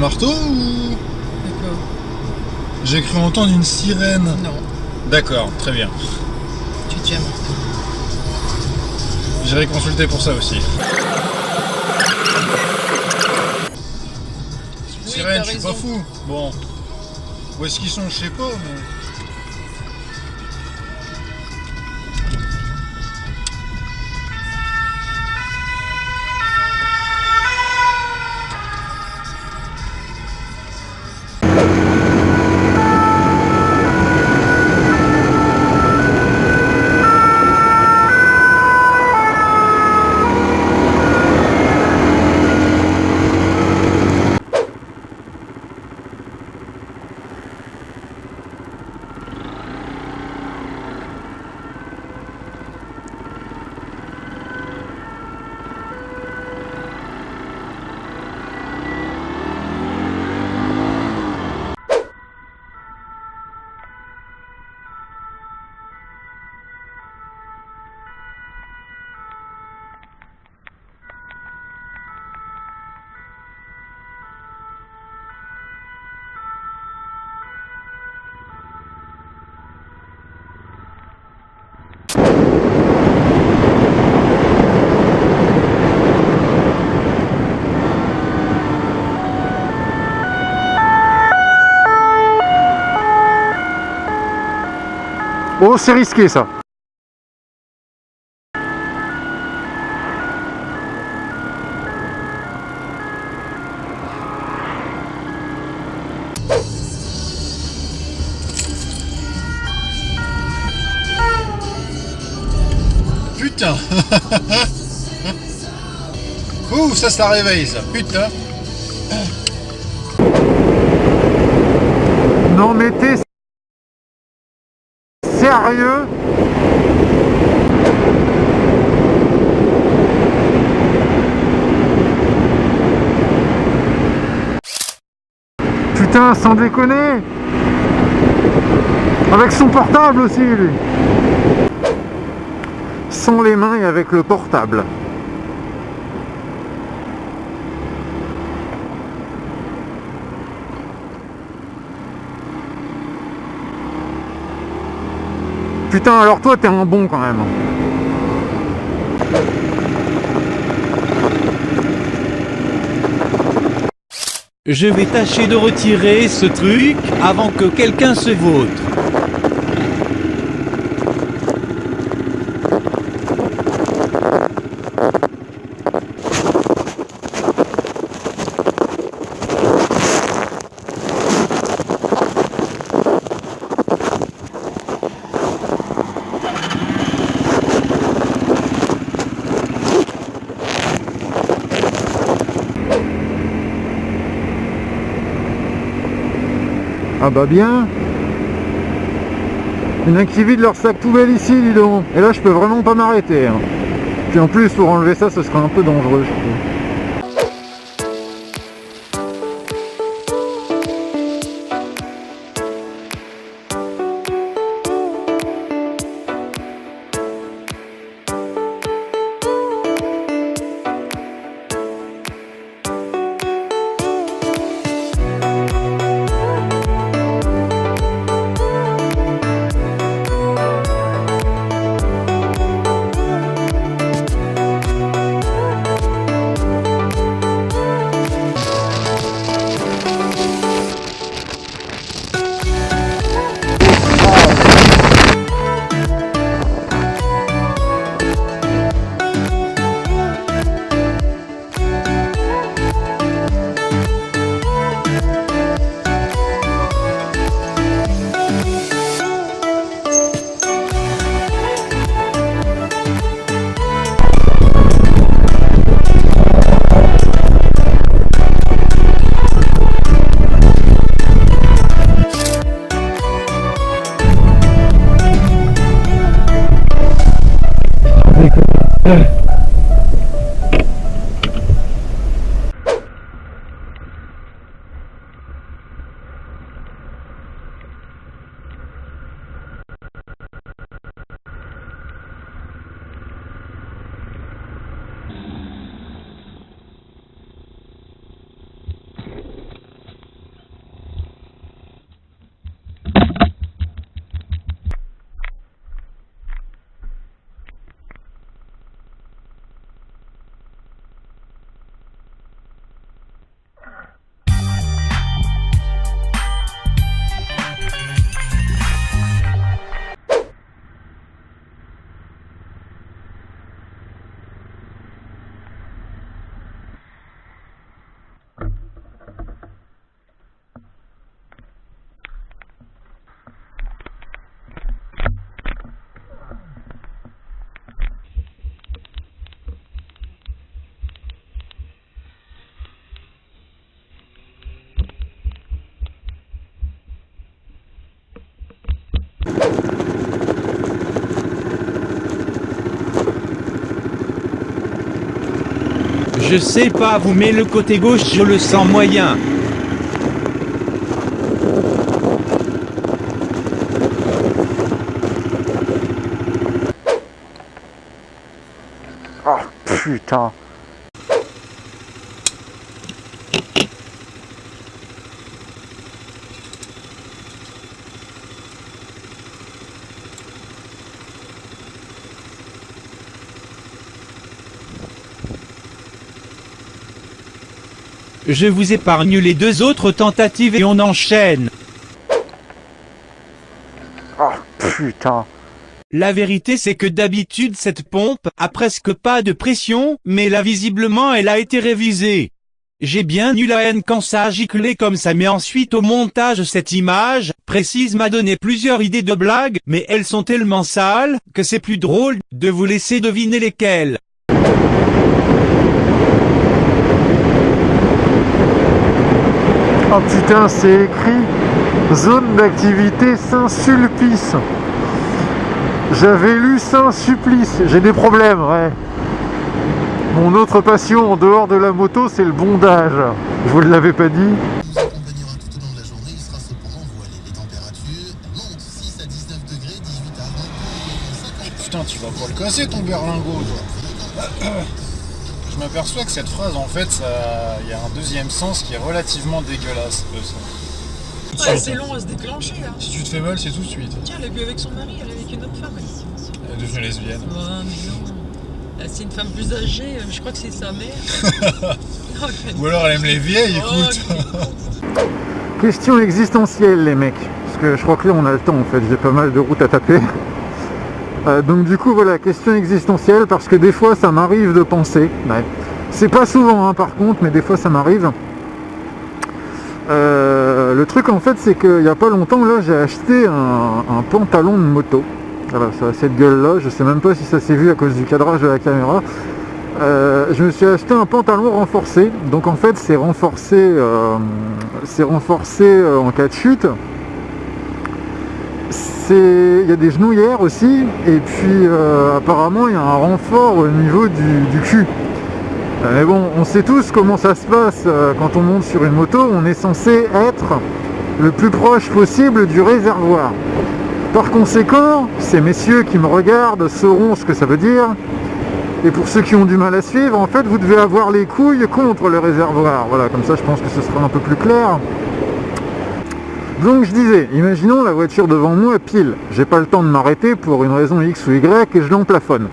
marteau ou... D'accord. J'ai cru entendre une sirène. Non, D'accord, très bien. tu tiens un marteau. J'irai consulter pour ça aussi. Sirène, t'as je suis pas raison. fou. Bon. Où est-ce qu'ils sont, je sais pas, mais... Oh, c'est risqué ça. Putain. Ouh, ça réveille ça, putain. Non mais t'es sérieux? Putain, sans déconner. Avec son portable aussi, lui. Sans les mains et avec le portable. Putain, alors toi, t'es un bon quand même. Je vais tâcher de retirer ce truc avant que quelqu'un se vautre. Ah bah bien. Il y en a qui vide leur sac poubelle ici, dis donc. Et là, je peux vraiment pas m'arrêter. Hein. Puis en plus, pour enlever ça, ce serait un peu dangereux, je trouve. Je sais pas vous, mais le côté gauche je le sens moyen. Oh putain. Je vous épargne les 2 autres tentatives et on enchaîne. Oh putain. La vérité c'est que d'habitude cette pompe a presque pas de pression, mais là visiblement elle a été révisée. J'ai bien eu la haine quand ça a giclé comme ça, mais ensuite au montage cette image précise m'a donné plusieurs idées de blagues, mais elles sont tellement sales que c'est plus drôle de vous laisser deviner lesquelles. Oh putain, c'est écrit zone d'activité Saint-Sulpice. J'avais lu Saint-Supplice, j'ai des problèmes, ouais. Mon autre passion en dehors de la moto, c'est le bondage. Je vous l'avais pas dit. Nous accompagnera tout au long de la journée, il sera cependant voilé. Les températures montent 6 à 19 degrés, 18 à 20, 50. Putain, tu vas pas le casser ton berlingot, toi. Je m'aperçois que cette phrase, en fait, il y a un deuxième sens qui est relativement dégueulasse. Ouais, c'est long à se déclencher. Hein. Si tu te fais mal, c'est tout de suite. Tiens, elle est plus avec son mari, elle est avec une autre femme. Elle est devenue lesbienne. Oh, mais non. C'est une femme plus âgée, je crois que c'est sa mère. Ou alors elle aime les vieilles, écoute. Question existentielle, les mecs. Parce que je crois que là, on a le temps, en fait. J'ai pas mal de routes à taper. Donc du coup, voilà, question existentielle, parce que des fois, ça m'arrive de penser. Ouais. C'est pas souvent, hein, par contre, mais des fois, ça m'arrive. Le truc, en fait, c'est qu'il y a pas longtemps, là, j'ai acheté un pantalon de moto. Voilà, ça a cette gueule-là. Je sais même pas si ça s'est vu à cause du cadrage de la caméra. Je me suis acheté un pantalon renforcé. Donc, en fait, c'est renforcé en cas de chute. Il y a des genouillères aussi, et puis apparemment il y a un renfort au niveau du cul. Mais bon, on sait tous comment ça se passe quand on monte sur une moto. On est censé être le plus proche possible du réservoir. Par conséquent, ces messieurs qui me regardent sauront ce que ça veut dire. Et pour ceux qui ont du mal à suivre, en fait, vous devez avoir les couilles contre le réservoir. Voilà, comme ça je pense que ce sera un peu plus clair. Donc je disais, imaginons la voiture devant moi pile, j'ai pas le temps de m'arrêter pour une raison X ou Y et je l'emplafonne.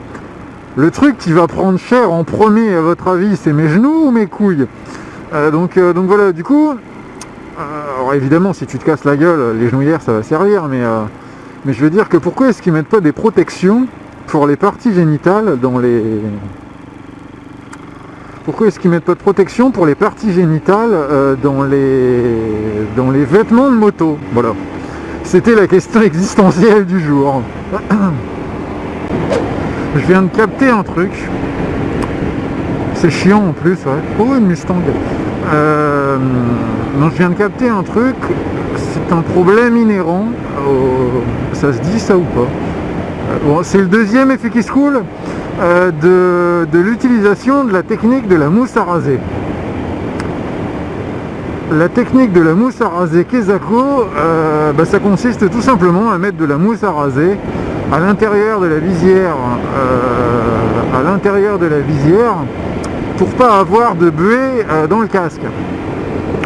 Le truc qui va prendre cher en premier à votre avis, c'est mes genoux ou mes couilles? Donc voilà, du coup, alors évidemment si tu te casses la gueule, les genouillères ça va servir, mais je veux dire que pourquoi est-ce qu'ils mettent pas des protections pour les parties génitales dans les... Pourquoi est-ce qu'ils mettent pas de protection pour les parties génitales dans les vêtements de moto? Voilà. C'était la question existentielle du jour. Je viens de capter un truc. C'est chiant en plus, ouais. Oh, une Mustang. Non, je viens de capter un truc. C'est un problème inhérent. Ça se dit ça ou pas? Bon, c'est le deuxième effet qui se coule. De l'utilisation de la technique de la mousse à raser. La technique de la mousse à raser Kesako, ça consiste tout simplement à mettre de la mousse à raser à l'intérieur de la visière, pour pas avoir de buée dans le casque.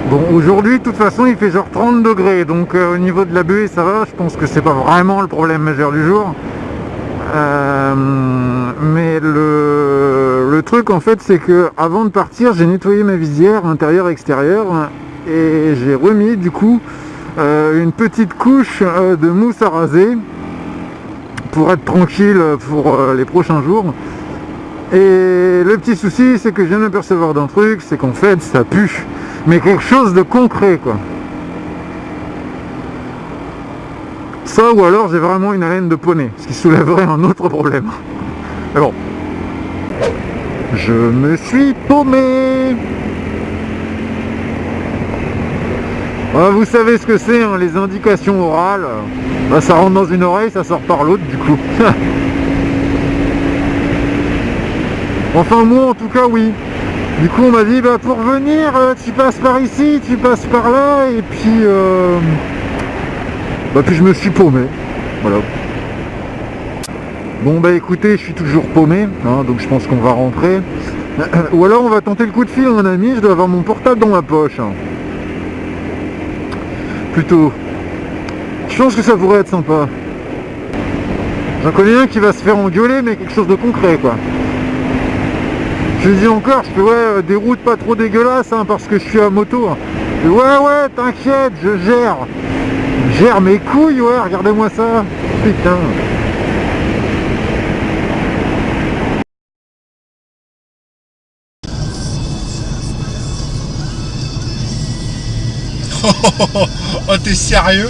Bon, aujourd'hui, de toute façon, il fait genre 30 degrés, donc au niveau de la buée, ça va. Je pense que c'est pas vraiment le problème majeur du jour. Mais le truc en fait c'est que avant de partir j'ai nettoyé ma visière intérieure extérieure et j'ai remis du coup une petite couche de mousse à raser pour être tranquille pour les prochains jours. Et le petit souci c'est que je viens de m'apercevoir d'un truc, c'est qu'en fait ça pue, mais quelque chose de concret quoi. Ça ou alors j'ai vraiment une haleine de poney, ce qui soulèverait un autre problème. Mais bon. Je me suis paumé. Vous savez ce que c'est, hein, les indications orales. Ça rentre dans une oreille, ça sort par l'autre du coup. Enfin moi en tout cas oui. Du coup on m'a dit bah pour venir tu passes par ici, tu passes par là et puis puis je me suis paumé. Voilà. Bon bah écoutez, je suis toujours paumé, hein, donc je pense qu'on va rentrer. Ou alors on va tenter le coup de fil à mon ami, je dois avoir mon portable dans ma poche. Hein. Plutôt. Je pense que ça pourrait être sympa. J'en connais un qui va se faire engueuler, mais quelque chose de concret quoi. Je lui dis encore, je fais ouais, des routes pas trop dégueulasses hein, parce que je suis à moto. Hein. Et ouais, t'inquiète, je gère. Je gère mes couilles, ouais, regardez-moi ça. Putain. Oh, t'es sérieux?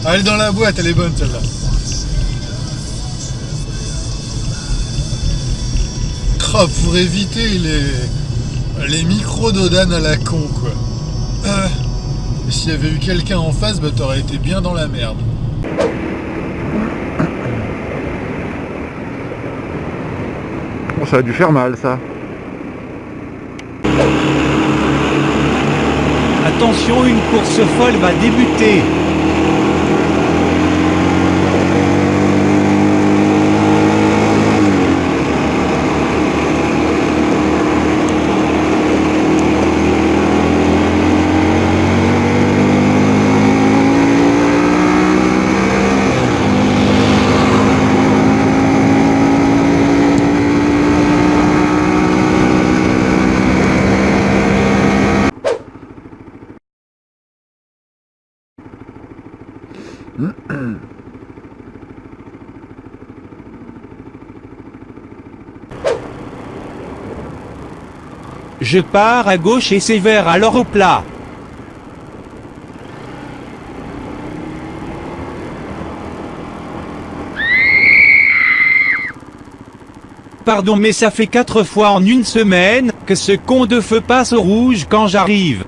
Elle est dans la boîte, elle est bonne celle-là. Oh, pour éviter les micros d'Odan à la con quoi. S'il y avait eu quelqu'un en face, bah t'aurais été bien dans la merde. Bon, ça a dû faire mal ça. Attention, une course folle va débuter. Je pars à gauche et sévère alors au plat. Pardon mais ça fait 4 fois en une semaine que ce con de feu passe au rouge quand j'arrive.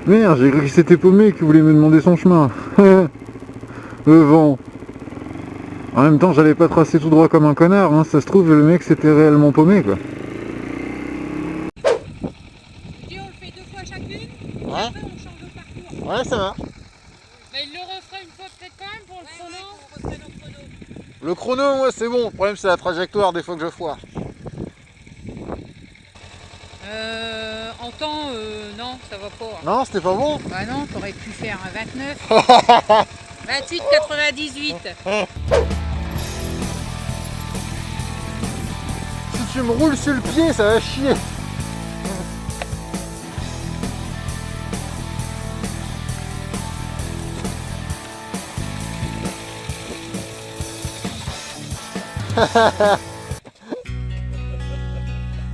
Merde, j'ai cru qu'il s'était paumé et qu'il voulait me demander son chemin. Le vent. En même temps, j'allais pas tracer tout droit comme un connard, hein. Ça se trouve, le mec s'était réellement paumé, quoi. Et on le fait 2 fois chacune, Ouais. après on change de parcours. Ouais, ça va. Mais il le refera une fois peut-être quand même pour le chrono. On refait le chrono. Le chrono, moi, c'est bon. Le problème, c'est la trajectoire des fois que je foire. En temps, non, ça va pas. Non, c'était pas bon. Bah non, t'aurais pu faire un 29. 28, 98. Si tu me roules sur le pied, ça va chier.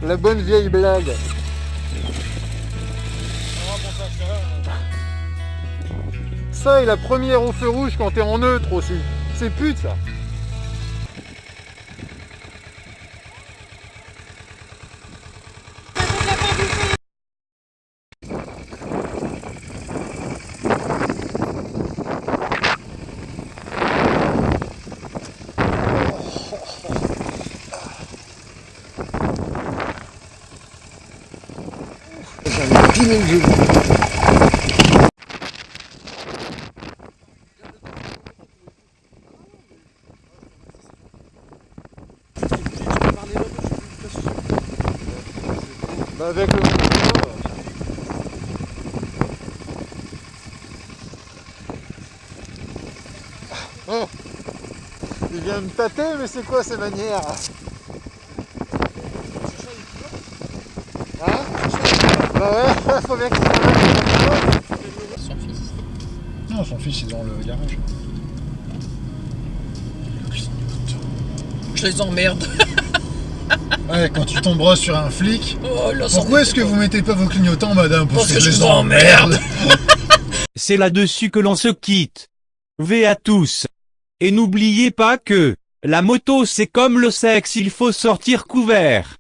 La bonne vieille blague. Ça et la première au feu rouge quand t'es en neutre aussi. C'est pute ça. J'avais pilé le genou. Bah avec le oh, il vient me tâter, mais c'est quoi ces manières? Hein? Bah ouais, faut bien qu'il s'arrête. Son fils. Non, son fils est dans le garage. Je les emmerde. Ouais, quand tu tomberas sur un flic. Oh, là, ça Pourquoi est-ce que vous mettez pas vos clignotants, madame? Parce que je les vous emmerde. C'est là-dessus que l'on se quitte. V à tous. Et n'oubliez pas que, la moto c'est comme le sexe, il faut sortir couvert.